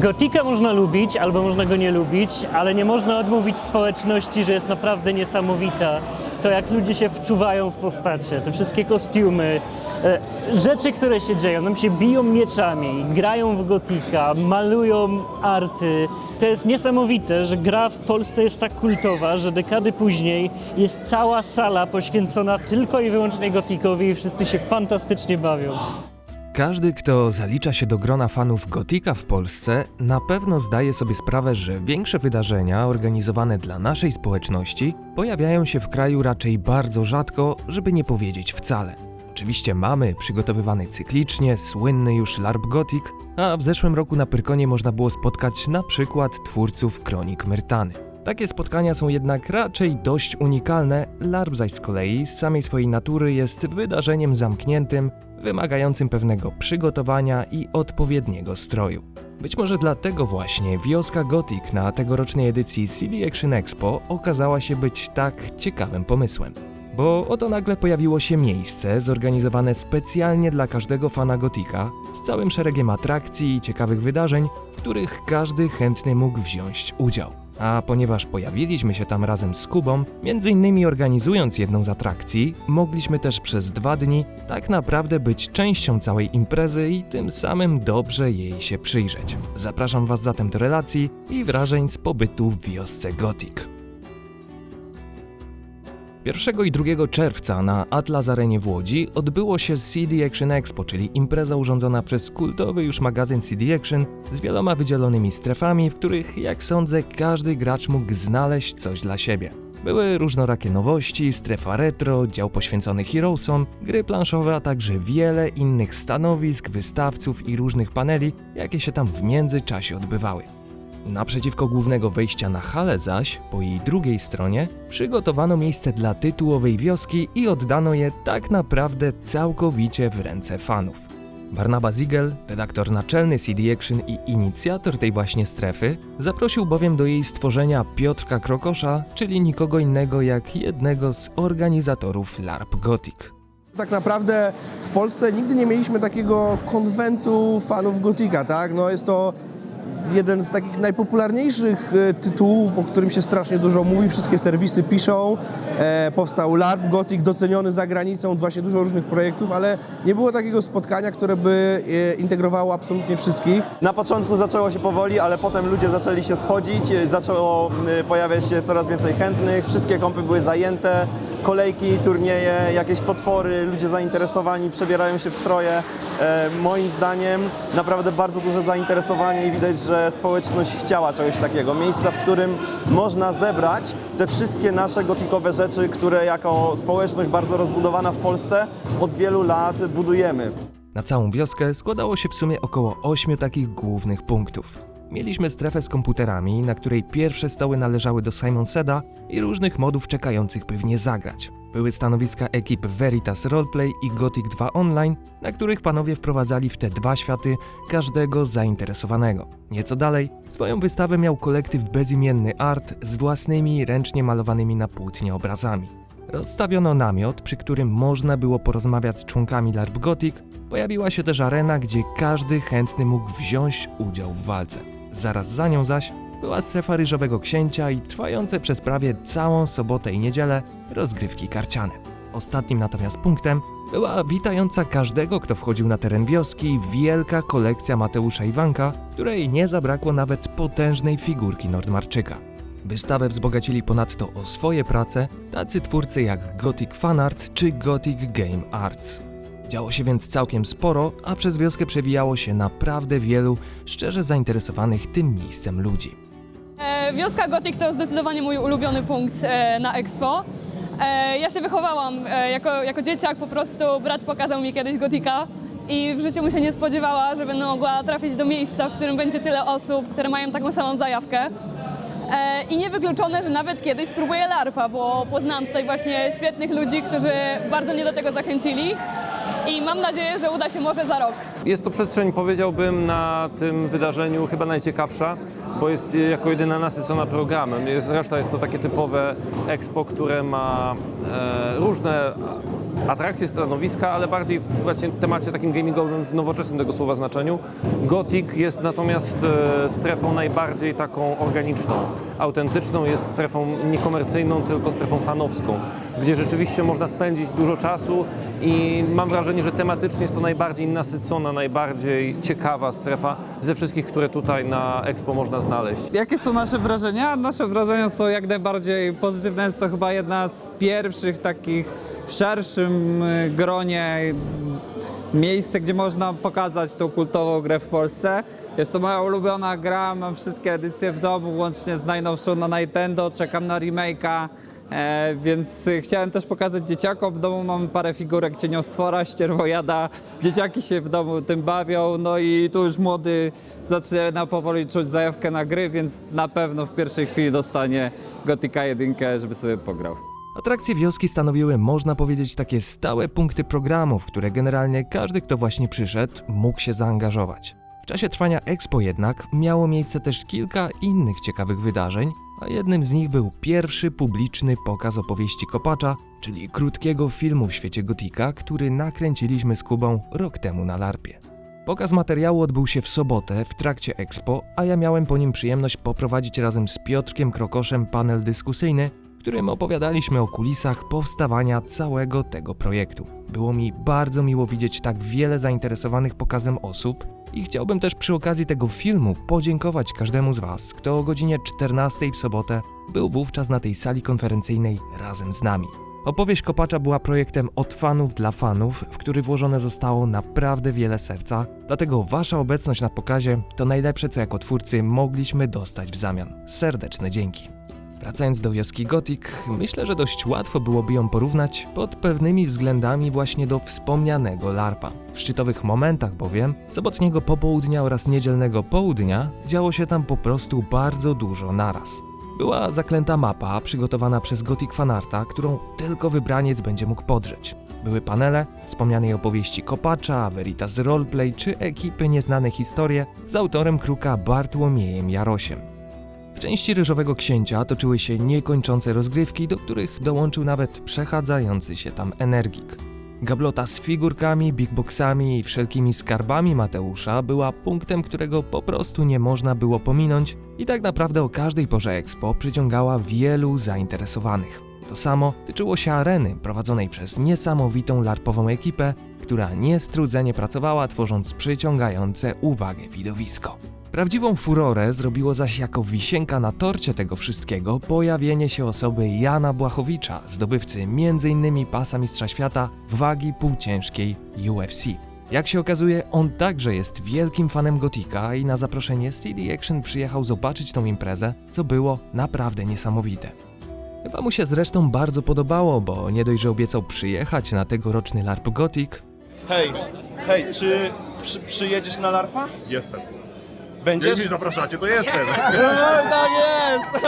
Gotika można lubić albo można go nie lubić, ale nie można odmówić społeczności, że jest naprawdę niesamowita. To jak ludzie się wczuwają w postacie, te wszystkie kostiumy, rzeczy, które się dzieją, nam się biją mieczami, grają w Gotika, malują arty. To jest niesamowite, że gra w Polsce jest tak kultowa, że dekady później jest cała sala poświęcona tylko i wyłącznie Gotikowi i wszyscy się fantastycznie bawią. Każdy, kto zalicza się do grona fanów Gotika w Polsce, na pewno zdaje sobie sprawę, że większe wydarzenia organizowane dla naszej społeczności pojawiają się w kraju raczej bardzo rzadko, żeby nie powiedzieć wcale. Oczywiście mamy przygotowywany cyklicznie, słynny już LARP Gothic, a w zeszłym roku na Pyrkonie można było spotkać na przykład twórców Kronik Myrtany. Takie spotkania są jednak raczej dość unikalne, LARP zaś z kolei z samej swojej natury jest wydarzeniem zamkniętym, wymagającym pewnego przygotowania i odpowiedniego stroju. Być może dlatego właśnie Wioska Gothic na tegorocznej edycji CD Action Expo okazała się być tak ciekawym pomysłem. Bo oto nagle pojawiło się miejsce zorganizowane specjalnie dla każdego fana Gotika, z całym szeregiem atrakcji i ciekawych wydarzeń, w których każdy chętny mógł wziąć udział. A ponieważ pojawiliśmy się tam razem z Kubą, między innymi organizując jedną z atrakcji, mogliśmy też przez 2 dni tak naprawdę być częścią całej imprezy i tym samym dobrze jej się przyjrzeć. Zapraszam Was zatem do relacji i wrażeń z pobytu w Wiosce Gothic. 1 i 2 czerwca na Atlas Arenie w Łodzi odbyło się CD Action Expo, czyli impreza urządzona przez kultowy już magazyn CD Action z wieloma wydzielonymi strefami, w których, jak sądzę, każdy gracz mógł znaleźć coś dla siebie. Były różnorakie nowości, strefa retro, dział poświęcony Heroesom, gry planszowe, a także wiele innych stanowisk, wystawców i różnych paneli, jakie się tam w międzyczasie odbywały. Naprzeciwko głównego wejścia na halę zaś, po jej drugiej stronie, przygotowano miejsce dla tytułowej wioski i oddano je tak naprawdę całkowicie w ręce fanów. Barnaba Ziegel, redaktor naczelny CD Action i inicjator tej właśnie strefy, zaprosił bowiem do jej stworzenia Piotrka Krokosza, czyli nikogo innego jak jednego z organizatorów LARP Gothic. Tak naprawdę w Polsce nigdy nie mieliśmy takiego konwentu fanów Gotika, tak? No jest to jeden z takich najpopularniejszych tytułów, o którym się strasznie dużo mówi, wszystkie serwisy piszą. Powstał LARP Gothic, doceniony za granicą, właśnie dużo różnych projektów, ale nie było takiego spotkania, które by integrowało absolutnie wszystkich. Na początku zaczęło się powoli, ale potem ludzie zaczęli się schodzić, zaczęło pojawiać się coraz więcej chętnych, wszystkie kompy były zajęte, kolejki, turnieje, jakieś potwory, ludzie zainteresowani przebierają się w stroje. Moim zdaniem naprawdę bardzo duże zainteresowanie i widać, że społeczność chciała czegoś takiego. Miejsca, w którym można zebrać te wszystkie nasze gotikowe rzeczy, które jako społeczność bardzo rozbudowana w Polsce od wielu lat budujemy. Na całą wioskę składało się w sumie około 8 takich głównych punktów. Mieliśmy strefę z komputerami, na której pierwsze stoły należały do Simon Seda i różnych modów czekających, by w nie zagrać. Były stanowiska ekip Veritas Roleplay i Gothic 2 Online, na których panowie wprowadzali w te 2 światy każdego zainteresowanego. Nieco dalej swoją wystawę miał kolektyw Bezimienny Art z własnymi ręcznie malowanymi na płótnie obrazami. Rozstawiono namiot, przy którym można było porozmawiać z członkami LARP Gothic. Pojawiła się też arena, gdzie każdy chętny mógł wziąć udział w walce. Zaraz za nią zaś była strefa Ryżowego Księcia i trwające przez prawie całą sobotę i niedzielę rozgrywki karciane. Ostatnim natomiast punktem była witająca każdego, kto wchodził na teren wioski, wielka kolekcja Mateusza Iwanka, której nie zabrakło nawet potężnej figurki Nordmarczyka. Wystawę wzbogacili ponadto o swoje prace tacy twórcy jak Gothic Fanart czy Gothic Game Arts. Działo się więc całkiem sporo, a przez wioskę przewijało się naprawdę wielu szczerze zainteresowanych tym miejscem ludzi. Wioska Gothic to zdecydowanie mój ulubiony punkt na Expo. Ja się wychowałam jako dzieciak, po prostu brat pokazał mi kiedyś Gotika i w życiu bym się nie spodziewała, że będę mogła trafić do miejsca, w którym będzie tyle osób, które mają taką samą zajawkę. I niewykluczone, że nawet kiedyś spróbuję LARPa, bo poznałam tutaj właśnie świetnych ludzi, którzy bardzo mnie do tego zachęcili i mam nadzieję, że uda się może za rok. Jest to przestrzeń, powiedziałbym, na tym wydarzeniu chyba najciekawsza, bo jest jako jedyna nasycona programem. Reszta jest to takie typowe expo, które ma różne atrakcje, stanowiska, ale bardziej w właśnie temacie takim gamingowym, w nowoczesnym tego słowa znaczeniu. Gothic jest natomiast strefą najbardziej taką organiczną, autentyczną, jest strefą niekomercyjną, tylko strefą fanowską, gdzie rzeczywiście można spędzić dużo czasu i mam wrażenie, że tematycznie jest to najbardziej nasycona, najbardziej ciekawa strefa ze wszystkich, które tutaj na Expo można znaleźć. Jakie są nasze wrażenia? Nasze wrażenia są jak najbardziej pozytywne. Jest to chyba jedna z pierwszych takich w szerszym gronie miejsce, gdzie można pokazać tą kultową grę w Polsce. Jest to moja ulubiona gra, mam wszystkie edycje w domu, łącznie z najnowszą na Nintendo, czekam na remake'a. Więc chciałem też pokazać dzieciakom. W domu mamy parę figurek cieniostwora, ścierwojada. Dzieciaki się w domu tym bawią, no i tu już młody zaczyna powoli czuć zajawkę na gry, więc na pewno w pierwszej chwili dostanie Gothica 1, żeby sobie pograł. Atrakcje wioski stanowiły, można powiedzieć, takie stałe punkty programu, w które generalnie każdy, kto właśnie przyszedł, mógł się zaangażować. W czasie trwania Expo jednak miało miejsce też kilka innych ciekawych wydarzeń, a jednym z nich był pierwszy publiczny pokaz opowieści Kopacza, czyli krótkiego filmu w świecie Gothica, który nakręciliśmy z Kubą rok temu na LARPie. Pokaz materiału odbył się w sobotę w trakcie Expo, a ja miałem po nim przyjemność poprowadzić razem z Piotrkiem Krokoszem panel dyskusyjny, w którym opowiadaliśmy o kulisach powstawania całego tego projektu. Było mi bardzo miło widzieć tak wiele zainteresowanych pokazem osób i chciałbym też przy okazji tego filmu podziękować każdemu z Was, kto o godzinie 14 w sobotę był wówczas na tej sali konferencyjnej razem z nami. Opowieść Kopacza była projektem od fanów dla fanów, w który włożone zostało naprawdę wiele serca, dlatego Wasza obecność na pokazie to najlepsze, co jako twórcy mogliśmy dostać w zamian. Serdeczne dzięki. Wracając do wioski Gothic, myślę, że dość łatwo byłoby ją porównać pod pewnymi względami właśnie do wspomnianego LARPa. W szczytowych momentach bowiem sobotniego popołudnia oraz niedzielnego południa działo się tam po prostu bardzo dużo naraz. Była zaklęta mapa przygotowana przez Gothic Fanarta, którą tylko wybraniec będzie mógł podrzeć. Były panele wspomnianej opowieści Kopacza, Veritas Roleplay czy ekipy Nieznane Historie z autorem Kruka Bartłomiejem Jarosiem. W części Ryżowego Księcia toczyły się niekończące rozgrywki, do których dołączył nawet przechadzający się tam energik. Gablota z figurkami, bigboxami i wszelkimi skarbami Mateusza była punktem, którego po prostu nie można było pominąć i tak naprawdę o każdej porze Expo przyciągała wielu zainteresowanych. To samo tyczyło się areny prowadzonej przez niesamowitą larpową ekipę, która niestrudzenie pracowała, tworząc przyciągające uwagę widowisko. Prawdziwą furorę zrobiło zaś jako wisienka na torcie tego wszystkiego pojawienie się osoby Jana Błachowicza, zdobywcy m.in. pasa Mistrza Świata w wagi półciężkiej UFC. Jak się okazuje, on także jest wielkim fanem Gothica i na zaproszenie CD Action przyjechał zobaczyć tą imprezę, co było naprawdę niesamowite. Chyba mu się zresztą bardzo podobało, bo nie dość, że obiecał przyjechać na tegoroczny LARP Gothic. Hej, czy przyjedziesz na LARPa? Jestem. Będziesz? Jeśli zapraszacie, to jestem. Tak jest!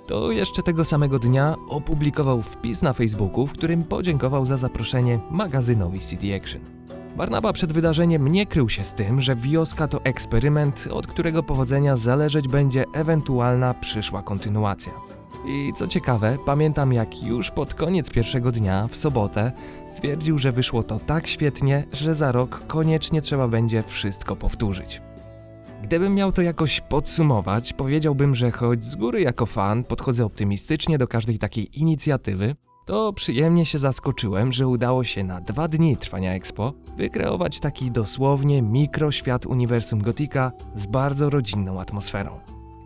To jeszcze tego samego dnia opublikował wpis na Facebooku, w którym podziękował za zaproszenie magazynowi CD Action. Barnaba przed wydarzeniem nie krył się z tym, że wioska to eksperyment, od którego powodzenia zależeć będzie ewentualna przyszła kontynuacja. I co ciekawe, pamiętam jak już pod koniec pierwszego dnia, w sobotę, stwierdził, że wyszło to tak świetnie, że za rok koniecznie trzeba będzie wszystko powtórzyć. Gdybym miał to jakoś podsumować, powiedziałbym, że choć z góry jako fan podchodzę optymistycznie do każdej takiej inicjatywy, to przyjemnie się zaskoczyłem, że udało się na 2 dni trwania Expo wykreować taki dosłownie mikroświat uniwersum Gothica z bardzo rodzinną atmosferą.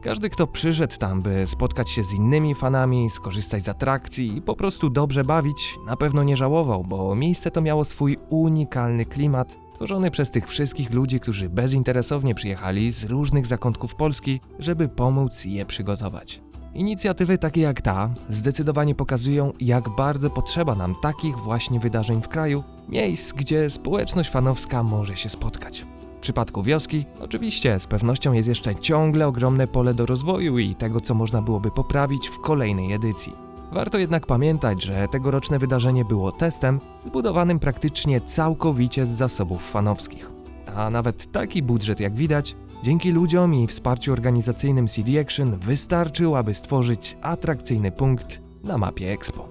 Każdy, kto przyszedł tam, by spotkać się z innymi fanami, skorzystać z atrakcji i po prostu dobrze bawić, na pewno nie żałował, bo miejsce to miało swój unikalny klimat, tworzony przez tych wszystkich ludzi, którzy bezinteresownie przyjechali z różnych zakątków Polski, żeby pomóc je przygotować. Inicjatywy takie jak ta zdecydowanie pokazują, jak bardzo potrzeba nam takich właśnie wydarzeń w kraju, miejsc, gdzie społeczność fanowska może się spotkać. W przypadku wioski, oczywiście, z pewnością jest jeszcze ciągle ogromne pole do rozwoju i tego, co można byłoby poprawić w kolejnej edycji. Warto jednak pamiętać, że tegoroczne wydarzenie było testem zbudowanym praktycznie całkowicie z zasobów fanowskich. A nawet taki budżet, jak widać, dzięki ludziom i wsparciu organizacyjnym CD Action wystarczył, aby stworzyć atrakcyjny punkt na mapie Expo.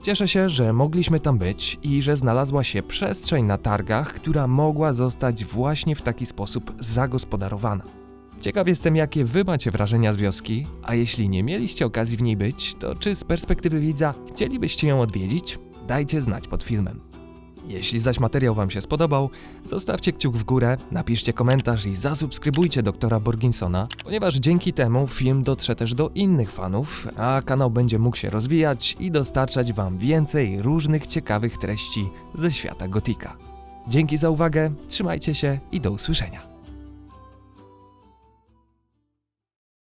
Cieszę się, że mogliśmy tam być i że znalazła się przestrzeń na targach, która mogła zostać właśnie w taki sposób zagospodarowana. Ciekaw jestem, jakie wy macie wrażenia z wioski, a jeśli nie mieliście okazji w niej być, to czy z perspektywy widza chcielibyście ją odwiedzić? Dajcie znać pod filmem. Jeśli zaś materiał wam się spodobał, zostawcie kciuk w górę, napiszcie komentarz i zasubskrybujcie doktora Borginsona, ponieważ dzięki temu film dotrze też do innych fanów, a kanał będzie mógł się rozwijać i dostarczać wam więcej różnych ciekawych treści ze świata Gotika. Dzięki za uwagę, trzymajcie się i do usłyszenia.